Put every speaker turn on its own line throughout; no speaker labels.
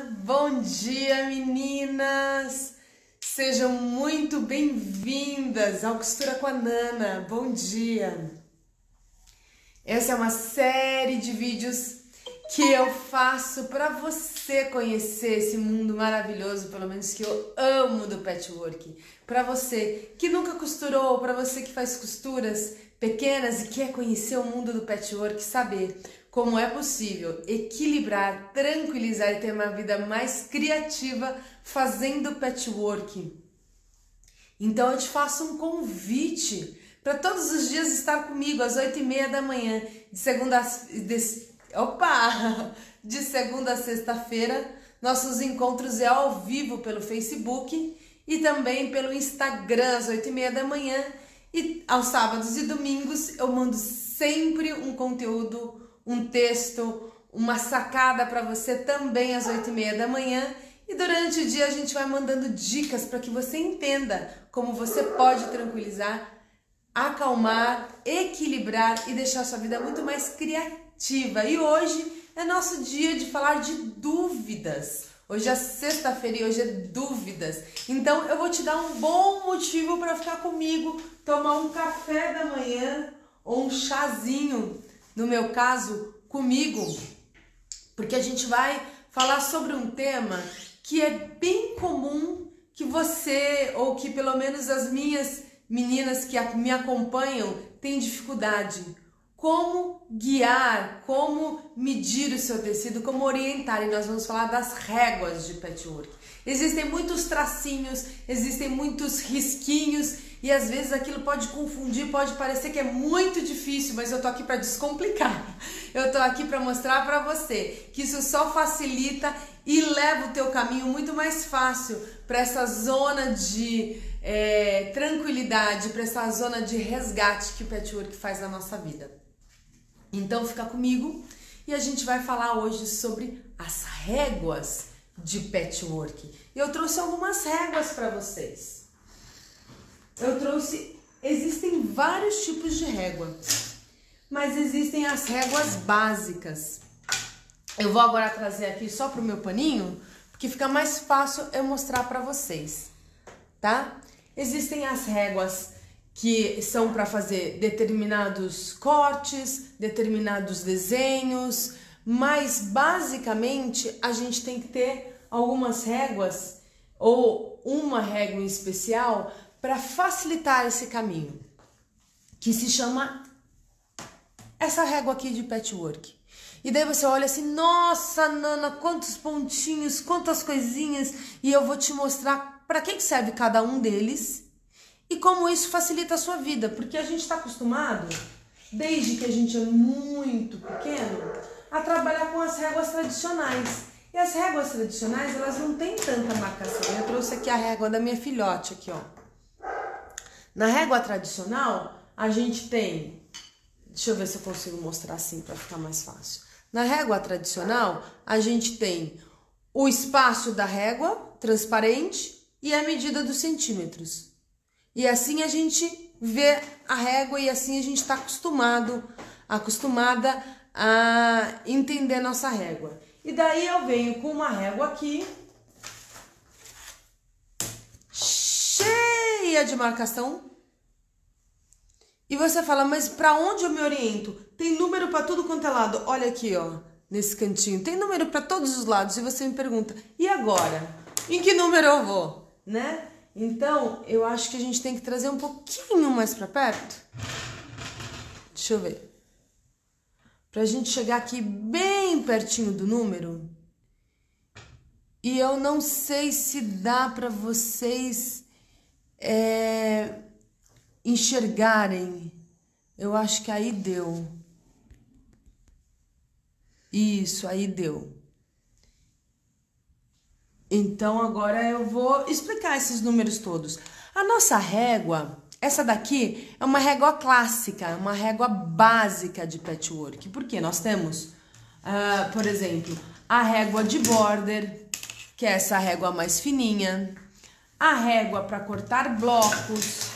Bom dia, meninas! Sejam muito bem-vindas ao Costura com a Nana. Bom dia! Essa é uma série de vídeos que eu faço para você conhecer esse mundo maravilhoso, pelo menos que eu amo do patchwork. Para você que nunca costurou, para você que faz costuras pequenas e quer conhecer o mundo do patchwork, saber como é possível equilibrar, tranquilizar e ter uma vida mais criativa fazendo patchwork. Então eu te faço um convite para todos os dias estar comigo às 8h30 da manhã, de segunda a sexta-feira. Nossos encontros é ao vivo pelo Facebook e também pelo Instagram às 8h30 da manhã. E aos sábados e domingos eu mando sempre um conteúdo, um texto, uma sacada para você também às 8h30 da manhã. E durante o dia a gente vai mandando dicas para que você entenda como você pode tranquilizar, acalmar, equilibrar e deixar sua vida muito mais criativa. E hoje é nosso dia de falar de dúvidas. Hoje é sexta-feira e hoje é dúvidas. Então eu vou te dar um bom motivo para ficar comigo, tomar um café da manhã ou um chazinho, no meu caso, comigo, porque a gente vai falar sobre um tema que é bem comum que você, ou que pelo menos as minhas meninas que me acompanham têm dificuldade. Como guiar, como medir o seu tecido, como orientar. E nós vamos falar das réguas de patchwork. Existem muitos tracinhos, existem muitos risquinhos e às vezes aquilo pode confundir, pode parecer que é muito difícil, mas eu tô aqui para descomplicar. Eu tô aqui para mostrar para você que isso só facilita e leva o teu caminho muito mais fácil para essa zona de tranquilidade, para essa zona de resgate que o patchwork faz na nossa vida. Então fica comigo e a gente vai falar hoje sobre as réguas de patchwork. Eu trouxe algumas réguas para vocês. Existem vários tipos de régua, mas existem as réguas básicas. Eu vou agora trazer aqui só pro meu paninho, porque fica mais fácil eu mostrar para vocês, tá? Existem as réguas que são para fazer determinados cortes, determinados desenhos, mas basicamente a gente tem que ter algumas réguas ou uma régua em especial para facilitar esse caminho, que se chama essa régua aqui de patchwork. E daí você olha assim, nossa, Nana, quantos pontinhos, quantas coisinhas, e eu vou te mostrar para que serve cada um deles e como isso facilita a sua vida, porque a gente está acostumado, desde que a gente é muito pequeno, a trabalhar com as réguas tradicionais. E as réguas tradicionais, elas não têm tanta marcação. Eu trouxe aqui a régua da minha filhote, aqui, ó. Na régua tradicional, a gente tem... Deixa eu ver se eu consigo mostrar assim para ficar mais fácil. Na régua tradicional, a gente tem o espaço da régua transparente e a medida dos centímetros. E assim a gente vê a régua e assim a gente está acostumada a entender a nossa régua. E daí eu venho com uma régua aqui, cheia de marcação. E você fala, mas para onde eu me oriento? Tem número para tudo quanto é lado. Olha aqui, ó, nesse cantinho. Tem número para todos os lados. E você me pergunta, e agora? Em que número eu vou? Né? Então, eu acho que a gente tem que trazer um pouquinho mais para perto. Deixa eu ver. Pra gente chegar aqui bem pertinho do número. E eu não sei se dá para vocês enxergarem. Eu acho que aí deu. Isso, aí deu. Então agora eu vou explicar esses números todos. A nossa régua, essa daqui é uma régua clássica, uma régua básica de patchwork. Porque nós temos, por exemplo, a régua de border, que é essa régua mais fininha. A régua para cortar blocos,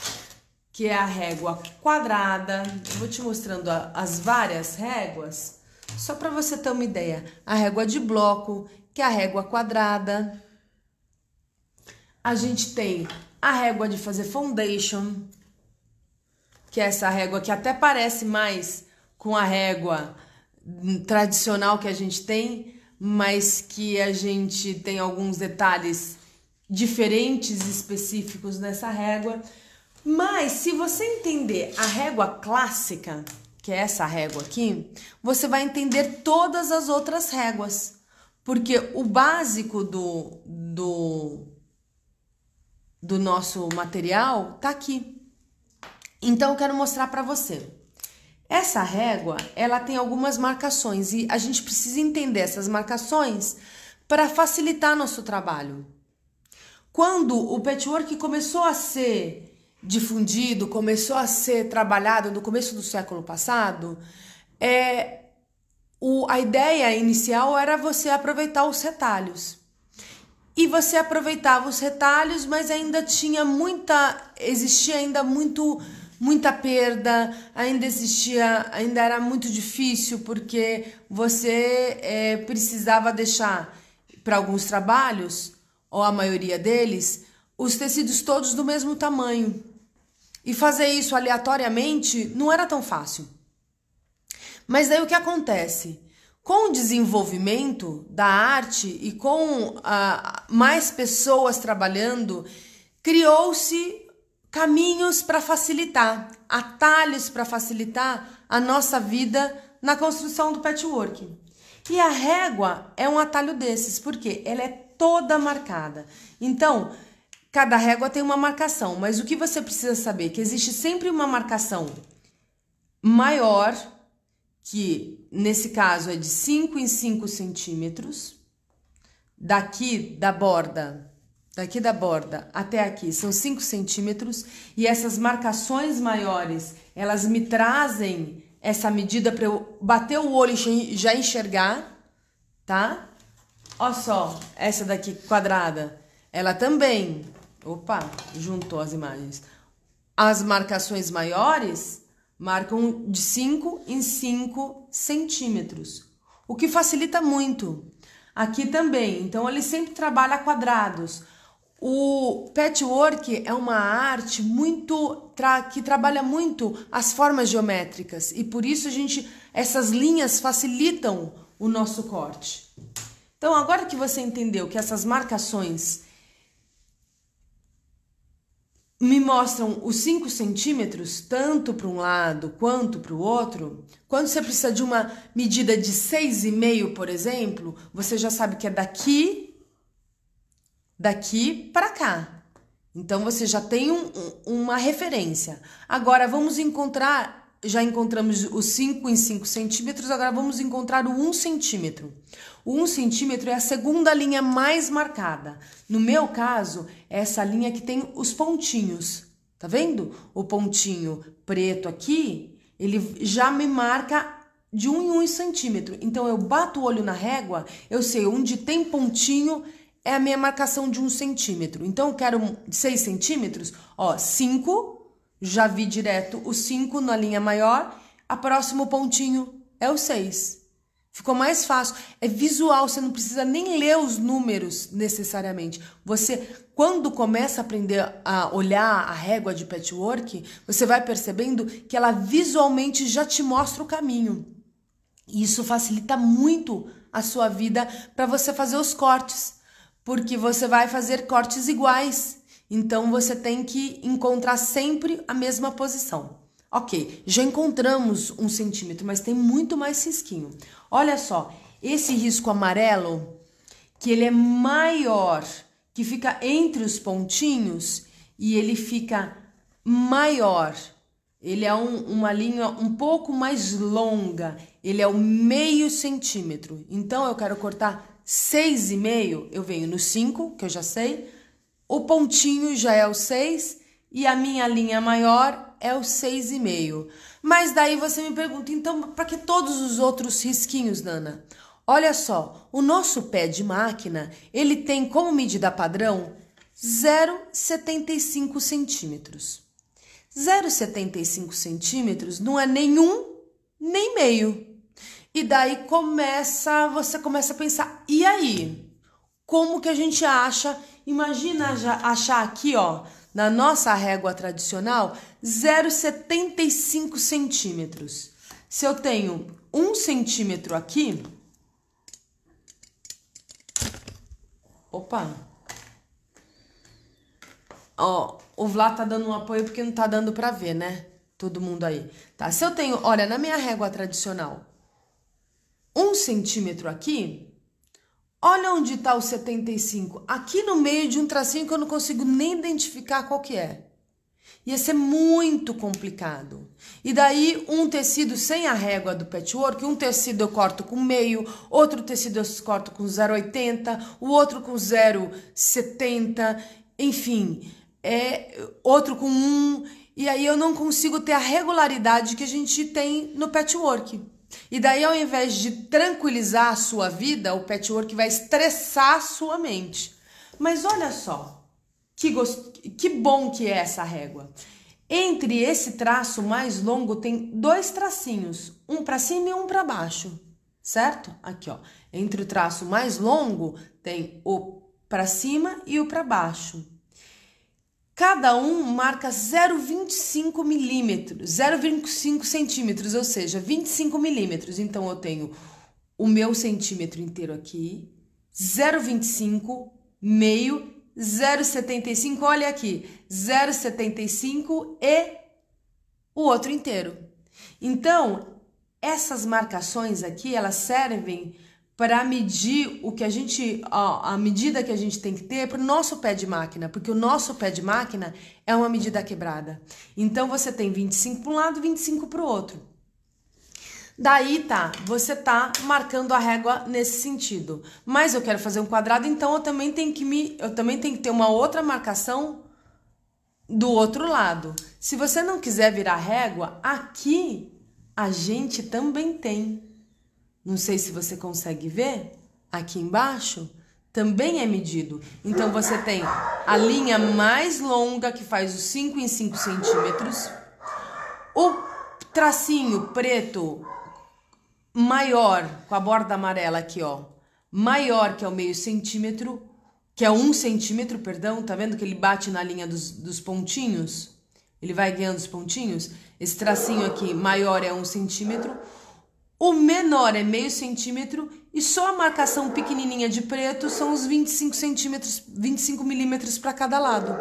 que é a régua quadrada. Eu vou te mostrando as várias réguas, só para você ter uma ideia. A régua de bloco, que é a régua quadrada. A gente tem a régua de fazer foundation, que é essa régua que até parece mais com a régua tradicional que a gente tem, mas que a gente tem alguns detalhes diferentes, específicos nessa régua. Mas se você entender a régua clássica, que é essa régua aqui, você vai entender todas as outras réguas, porque o básico do nosso material tá aqui. Então eu quero mostrar para você. Essa régua, ela tem algumas marcações e a gente precisa entender essas marcações para facilitar nosso trabalho. Quando o patchwork começou a ser difundido, começou a ser trabalhado no começo do século passado, a ideia inicial era você aproveitar os retalhos. E você aproveitava os retalhos, mas ainda tinha existia ainda muita perda, ainda era muito difícil, porque você precisava deixar para alguns trabalhos, ou a maioria deles, os tecidos todos do mesmo tamanho. E fazer isso aleatoriamente não era tão fácil. Mas daí o que acontece? Com o desenvolvimento da arte e com mais pessoas trabalhando, criou-se caminhos para facilitar, atalhos para facilitar a nossa vida na construção do patchwork. E a régua é um atalho desses, porque ela é toda marcada. Então, cada régua tem uma marcação, mas o que você precisa saber é que existe sempre uma marcação maior, que nesse caso é de 5 em 5 centímetros, daqui da borda até aqui são 5 centímetros, e essas marcações maiores, elas me trazem essa medida para eu bater o olho e já enxergar, tá? Olha só, essa daqui quadrada, ela também, juntou as imagens. As marcações maiores marcam de 5 em 5 centímetros, o que facilita muito. Aqui também, então ele sempre trabalha quadrados. O patchwork é uma arte que trabalha muito as formas geométricas e por isso essas linhas facilitam o nosso corte. Então agora que você entendeu que essas marcações me mostram os 5 centímetros, tanto para um lado quanto para o outro, quando você precisa de uma medida de 6,5, por exemplo, você já sabe que é daqui para cá. Então, você já tem uma referência. Agora, vamos encontrar, já encontramos os 5 em 5 centímetros, agora vamos encontrar o 1 centímetro. O 1 centímetro é a segunda linha mais marcada. No meu caso, é essa linha que tem os pontinhos. Tá vendo? O pontinho preto aqui, ele já me marca de 1 em 1 centímetro. Então, eu bato o olho na régua, eu sei onde tem pontinho, é a minha marcação de 1 centímetro. Então, eu quero 6 centímetros, 5, já vi direto o 5 na linha maior, a próximo pontinho é o 6. Ficou mais fácil, é visual, você não precisa nem ler os números necessariamente. Você, quando começa a aprender a olhar a régua de patchwork, você vai percebendo que ela visualmente já te mostra o caminho. E isso facilita muito a sua vida para você fazer os cortes, porque você vai fazer cortes iguais. Então, você tem que encontrar sempre a mesma posição. Ok, já encontramos 1 centímetro, mas tem muito mais risquinho. Olha só, esse risco amarelo, que ele é maior, que fica entre os pontinhos e ele fica maior. Ele é uma linha um pouco mais longa, ele é o meio centímetro. Então, eu quero cortar 6,5, eu venho no 5, que eu já sei, o pontinho já é o 6 e a minha linha maior é o 6,5. Mas daí você me pergunta, então, para que todos os outros risquinhos, Nana? Olha só, o nosso pé de máquina, ele tem como medida padrão 0,75 centímetros. 0,75 centímetros não é nem 1, nem meio. E daí você começa a pensar, e aí? como que a gente acha, imagina achar aqui, ó, na nossa régua tradicional, 0,75 centímetros. Se eu tenho 1 centímetro aqui, opa, ó, o Vlad tá dando um apoio porque não tá dando pra ver, né? Todo mundo aí. Tá, se eu tenho, olha, na minha régua tradicional, 1 centímetro aqui, olha onde tá o 75. Aqui no meio de um tracinho que eu não consigo nem identificar qual que é. Ia ser muito complicado. E daí, um tecido sem a régua do patchwork, um tecido eu corto com meio, outro tecido eu corto com 0,80, o outro com 0,70, enfim, outro com 1, e aí eu não consigo ter a regularidade que a gente tem no patchwork. E daí, ao invés de tranquilizar a sua vida, o patchwork vai estressar a sua mente. Mas olha só, que bom que é essa régua. Entre esse traço mais longo tem 2 tracinhos, um para cima e um para baixo, certo? Aqui, ó. Entre o traço mais longo tem o para cima e o para baixo. Cada um marca 0,25 milímetros, 0,25 centímetros, ou seja, 25 milímetros. Então, eu tenho o meu centímetro inteiro aqui, 0,25, meio, 0,75, olha aqui, 0,75 e o outro inteiro. Então, essas marcações aqui, elas servem para medir o que a gente, a medida que a gente tem que ter para o nosso pé de máquina, porque o nosso pé de máquina é uma medida quebrada. Então, você tem 25 para um lado e 25 para o outro. Daí, tá, você tá marcando a régua nesse sentido. Mas eu quero fazer um quadrado, então eu também tenho que ter uma outra marcação do outro lado. Se você não quiser virar régua, aqui a gente também tem. Não sei se você consegue ver, aqui embaixo também é medido. Então, você tem a linha mais longa, que faz os 5 em 5 centímetros, o tracinho preto maior, com a borda amarela aqui, ó, maior, que é o meio centímetro, que é 1 centímetro, perdão, tá vendo que ele bate na linha dos pontinhos? Ele vai ganhando os pontinhos. Esse tracinho aqui maior é 1 centímetro. O menor é meio centímetro e só a marcação pequenininha de preto são os 25 centímetros, 25 milímetros para cada lado.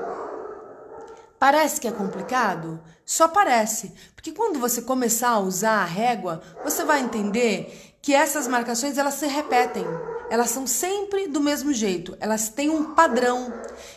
Parece que é complicado? Só parece, porque quando você começar a usar a régua, você vai entender que essas marcações, elas se repetem. Elas são sempre do mesmo jeito, elas têm um padrão.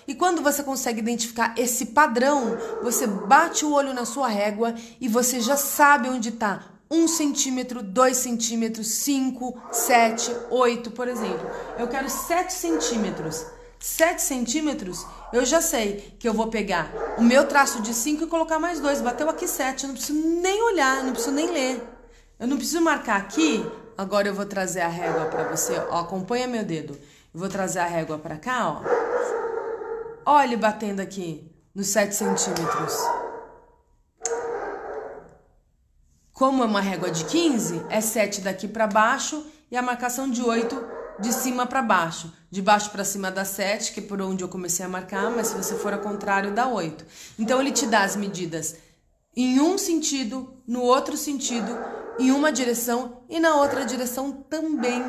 E quando você consegue identificar esse padrão, você bate o olho na sua régua e você já sabe onde está 1 centímetro, 2 centímetros, 5, 7, 8, por exemplo. Eu quero 7 centímetros. 7 centímetros, eu já sei que eu vou pegar o meu traço de 5 e colocar mais 2. Bateu aqui 7, eu não preciso nem olhar, não preciso nem ler. Eu não preciso marcar aqui. Agora eu vou trazer a régua para você, ó, acompanha meu dedo. Eu vou trazer a régua para cá, ó. Olha ele batendo aqui nos 7 centímetros. Como é uma régua de 15, é 7 daqui para baixo e a marcação de 8 de cima para baixo. De baixo para cima dá 7, que é por onde eu comecei a marcar, mas se você for ao contrário, dá 8. Então, ele te dá as medidas em um sentido, no outro sentido, em uma direção e na outra direção também.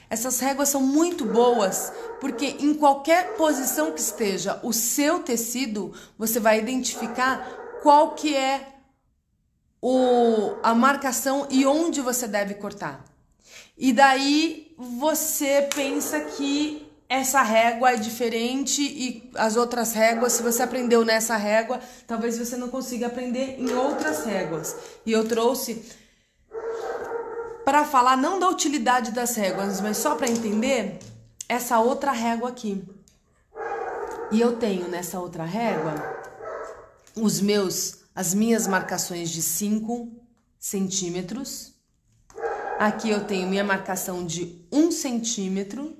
Essas réguas são muito boas, porque em qualquer posição que esteja o seu tecido, você vai identificar qual que é a marcação e onde você deve cortar. E daí você pensa que essa régua é diferente e as outras réguas, se você aprendeu nessa régua, talvez você não consiga aprender em outras réguas. E eu trouxe para falar não da utilidade das réguas, mas só para entender essa outra régua aqui. E eu tenho nessa outra régua as minhas marcações de 5 centímetros. Aqui eu tenho minha marcação de 1 centímetro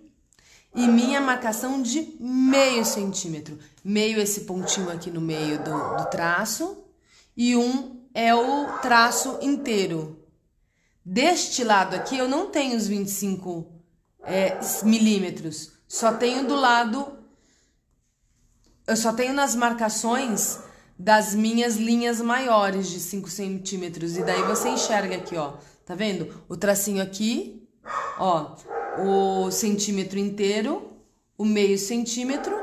e minha marcação de meio centímetro. Meio, esse pontinho aqui no meio do traço, e 1 é o traço inteiro. Deste lado aqui eu não tenho os 25 milímetros, só tenho do lado, eu só tenho nas marcações das minhas linhas maiores de 5 centímetros. E daí você enxerga aqui, ó, tá vendo? O tracinho aqui, ó, o centímetro inteiro, o meio centímetro,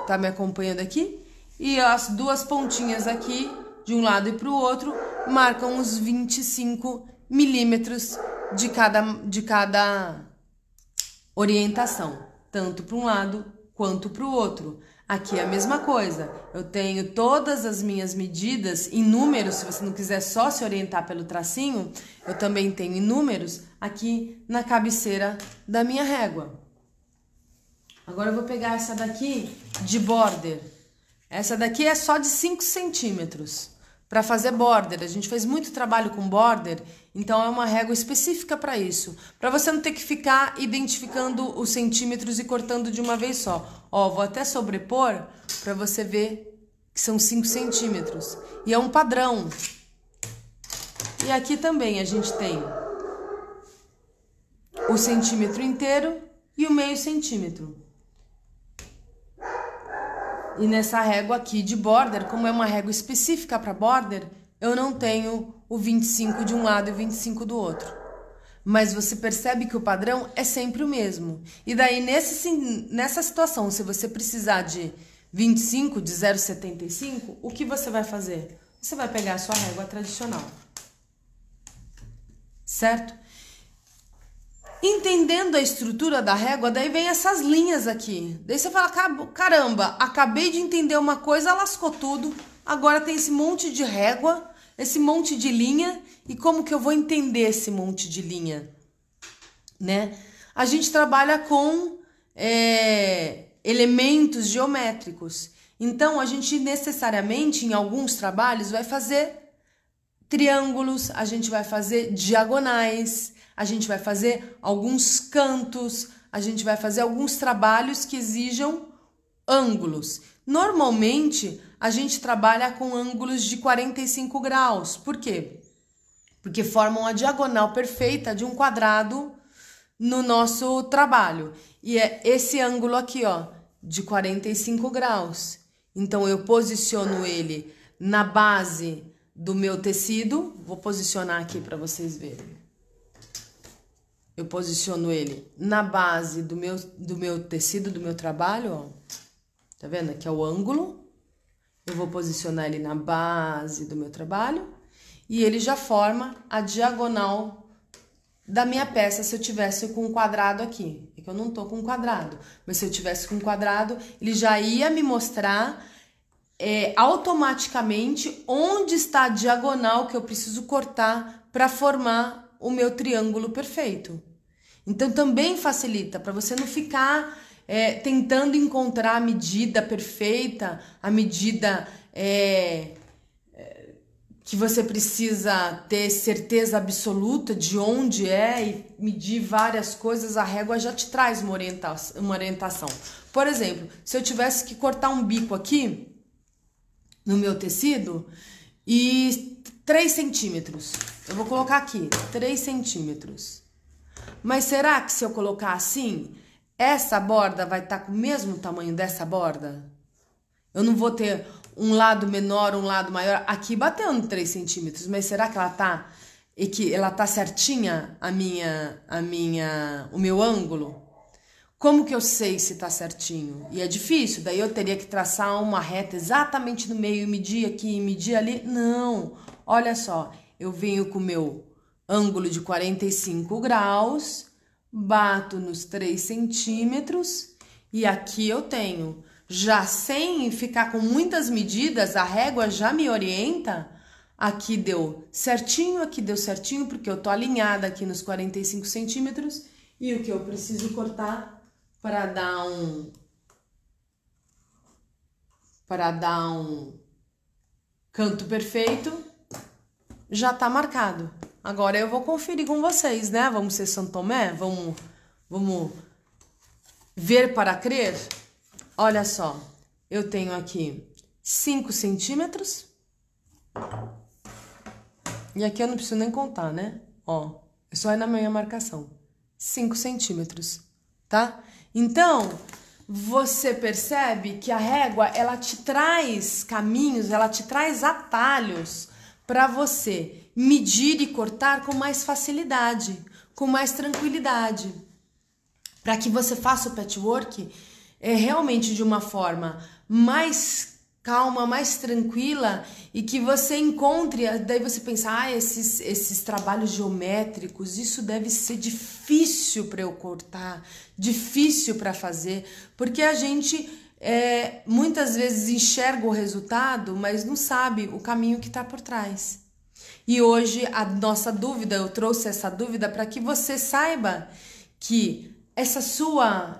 tá me acompanhando aqui? E as duas pontinhas aqui, de um lado e pro outro, marcam os 25 milímetros de cada orientação, tanto para um lado quanto para o outro. Aqui é a mesma coisa, eu tenho todas as minhas medidas em números, se você não quiser só se orientar pelo tracinho, eu também tenho em números aqui na cabeceira da minha régua. Agora eu vou pegar essa daqui de border. Essa daqui é só de 5 centímetros. Para fazer border, a gente fez muito trabalho com border, então é uma régua específica para isso. Para você não ter que ficar identificando os centímetros e cortando de uma vez só. Ó, vou até sobrepor para você ver que são 5 centímetros. E é um padrão. E aqui também a gente tem o centímetro inteiro e o meio centímetro. E nessa régua aqui de border, como é uma régua específica para border, eu não tenho o 25 de um lado e o 25 do outro. Mas você percebe que o padrão é sempre o mesmo. E daí, nessa situação, se você precisar de 25, de 0,75, o que você vai fazer? Você vai pegar a sua régua tradicional. Certo? Entendendo a estrutura da régua, daí vem essas linhas aqui. Daí você fala, caramba, acabei de entender uma coisa, lascou tudo. Agora tem esse monte de régua, esse monte de linha. E como que eu vou entender esse monte de linha? Né? A gente trabalha com elementos geométricos. Então, a gente necessariamente, em alguns trabalhos, vai fazer triângulos, a gente vai fazer diagonais, a gente vai fazer alguns cantos, a gente vai fazer alguns trabalhos que exijam ângulos. Normalmente, a gente trabalha com ângulos de 45 graus. Por quê? Porque formam a diagonal perfeita de um quadrado no nosso trabalho. E é esse ângulo aqui, ó, de 45 graus. Então, eu posiciono ele na base do meu tecido. Vou posicionar aqui para vocês verem. Eu posiciono ele na base do meu tecido, do meu trabalho, ó. Tá vendo? Aqui é o ângulo. Eu vou posicionar ele na base do meu trabalho. E ele já forma a diagonal da minha peça se eu tivesse com um quadrado aqui. É que eu não tô com um quadrado. Mas se eu tivesse com um quadrado, ele já ia me mostrar automaticamente onde está a diagonal que eu preciso cortar para formar o meu triângulo perfeito. Então, também facilita para você não ficar tentando encontrar a medida perfeita, a medida que você precisa ter certeza absoluta de onde é e medir várias coisas. A régua já te traz uma orientação. Por exemplo, se eu tivesse que cortar um bico aqui no meu tecido e 3 centímetros, eu vou colocar aqui 3 centímetros. Mas será que se eu colocar assim, essa borda vai estar com o mesmo tamanho dessa borda? Eu não vou ter um lado menor, um lado maior. Aqui batendo 3 centímetros, mas será que ela tá certinha o meu ângulo? Como que eu sei se tá certinho? E é difícil, daí eu teria que traçar uma reta exatamente no meio, medir aqui e medir ali. Não, olha só, eu venho com o meu ângulo de 45 graus, bato nos 3 centímetros e aqui eu tenho, já sem ficar com muitas medidas, a régua já me orienta. Aqui deu certinho, porque eu tô alinhada aqui nos 45 centímetros e o que eu preciso cortar para dar um canto perfeito já tá marcado. Agora eu vou conferir com vocês, né? Vamos ser São Tomé? Vamos ver para crer? Olha só, eu tenho aqui 5 centímetros. E aqui eu não preciso nem contar, né? Ó, é só ir na minha marcação. 5 centímetros, tá? Então, você percebe que a régua, ela te traz caminhos, ela te traz atalhos para você medir e cortar com mais facilidade, com mais tranquilidade, para que você faça o patchwork realmente de uma forma mais calma, mais tranquila, e que você encontre, daí você pensa, esses trabalhos geométricos, isso deve ser difícil para eu cortar, difícil para fazer, porque a gente muitas vezes enxerga o resultado, mas não sabe o caminho que está por trás. E hoje a nossa dúvida, eu trouxe essa dúvida para que você saiba que esse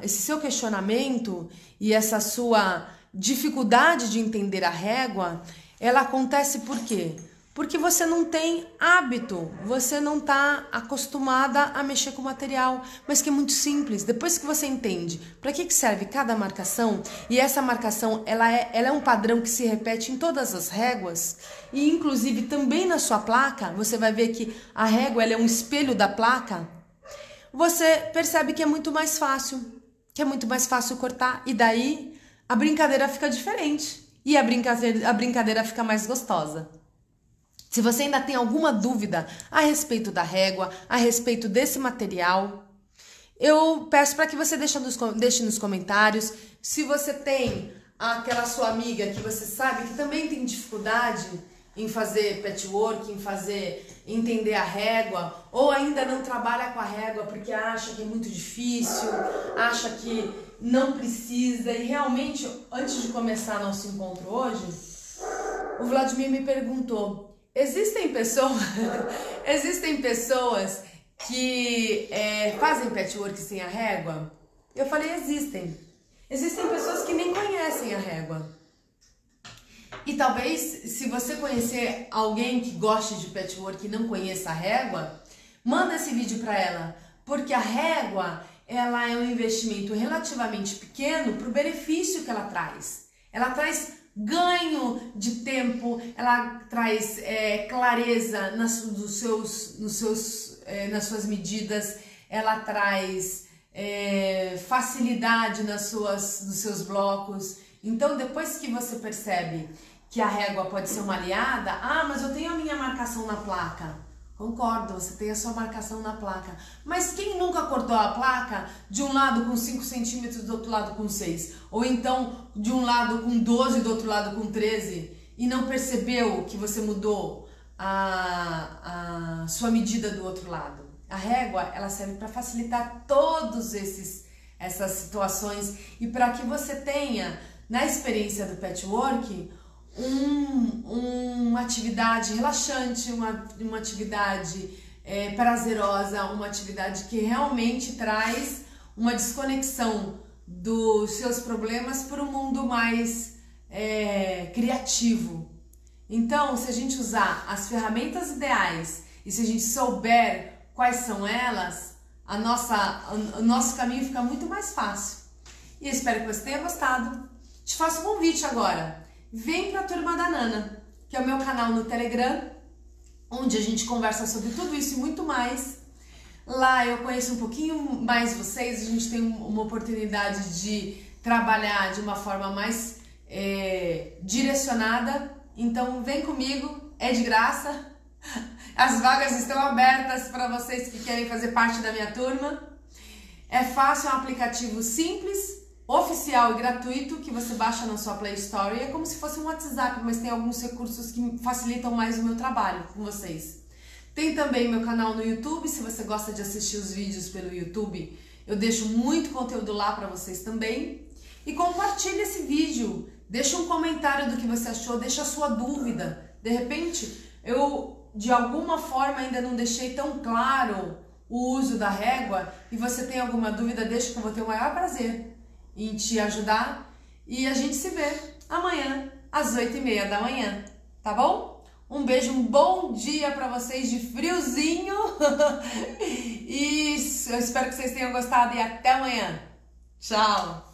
seu questionamento e essa sua dificuldade de entender a régua, ela acontece por quê? Porque você não tem hábito, você não está acostumada a mexer com o material, mas que é muito simples. Depois que você entende para que serve cada marcação, e essa marcação ela é um padrão que se repete em todas as réguas, e inclusive também na sua placa, você vai ver que a régua ela é um espelho da placa, você percebe que é muito mais fácil, cortar, e daí a brincadeira fica diferente e a brincadeira fica mais gostosa. Se você ainda tem alguma dúvida a respeito da régua, a respeito desse material, eu peço para que você deixe nos comentários. Se você tem aquela sua amiga que você sabe que também tem dificuldade em fazer patchwork, em entender a régua, ou ainda não trabalha com a régua porque acha que é muito difícil, acha que não precisa, e realmente, antes de começar nosso encontro hoje, o Vladimir me perguntou, existem pessoas que fazem patchwork sem a régua? Eu falei, existem pessoas que nem conhecem a régua. E talvez, se você conhecer alguém que goste de patchwork e não conheça a régua, manda esse vídeo para ela, porque a régua ela é um investimento relativamente pequeno para o benefício que ela traz. Ela traz ganho de tempo, ela traz clareza nas suas medidas, ela traz facilidade nos seus blocos. Então, depois que você percebe que a régua pode ser uma aliada, mas eu tenho a minha marcação na placa. Concordo, você tem a sua marcação na placa. Mas quem nunca cortou a placa de um lado com 5 centímetros, do outro lado com 6? Ou então de um lado com 12 e do outro lado com 13 e não percebeu que você mudou a sua medida do outro lado? A régua, ela serve para facilitar todas essas situações e para que você tenha, na experiência do patchwork, uma atividade relaxante, uma atividade prazerosa, uma atividade que realmente traz uma desconexão dos seus problemas para um mundo mais criativo. Então, se a gente usar as ferramentas ideais e se a gente souber quais são elas, o nosso caminho fica muito mais fácil. E eu espero que você tenha gostado. Te faço um convite agora. Vem para a Turma da Nana, que é o meu canal no Telegram, onde a gente conversa sobre tudo isso e muito mais. Lá eu conheço um pouquinho mais vocês, a gente tem uma oportunidade de trabalhar de uma forma mais direcionada. Então vem comigo, é de graça. As vagas estão abertas para vocês que querem fazer parte da minha turma. É fácil, é um aplicativo simples, oficial e gratuito que você baixa na sua Play Store. É como se fosse um WhatsApp, mas tem alguns recursos que facilitam mais o meu trabalho com vocês. Tem também meu canal no YouTube, se você gosta de assistir os vídeos pelo YouTube, eu deixo muito conteúdo lá para vocês também. E compartilhe esse vídeo, deixa um comentário do que você achou, deixa a sua dúvida. De repente, eu de alguma forma ainda não deixei tão claro o uso da régua e você tem alguma dúvida, deixa que eu vou ter o maior prazer em te ajudar. E a gente se vê amanhã às 8h30 da manhã, tá bom? Um beijo, um bom dia pra vocês de friozinho. E eu espero que vocês tenham gostado e até amanhã. Tchau!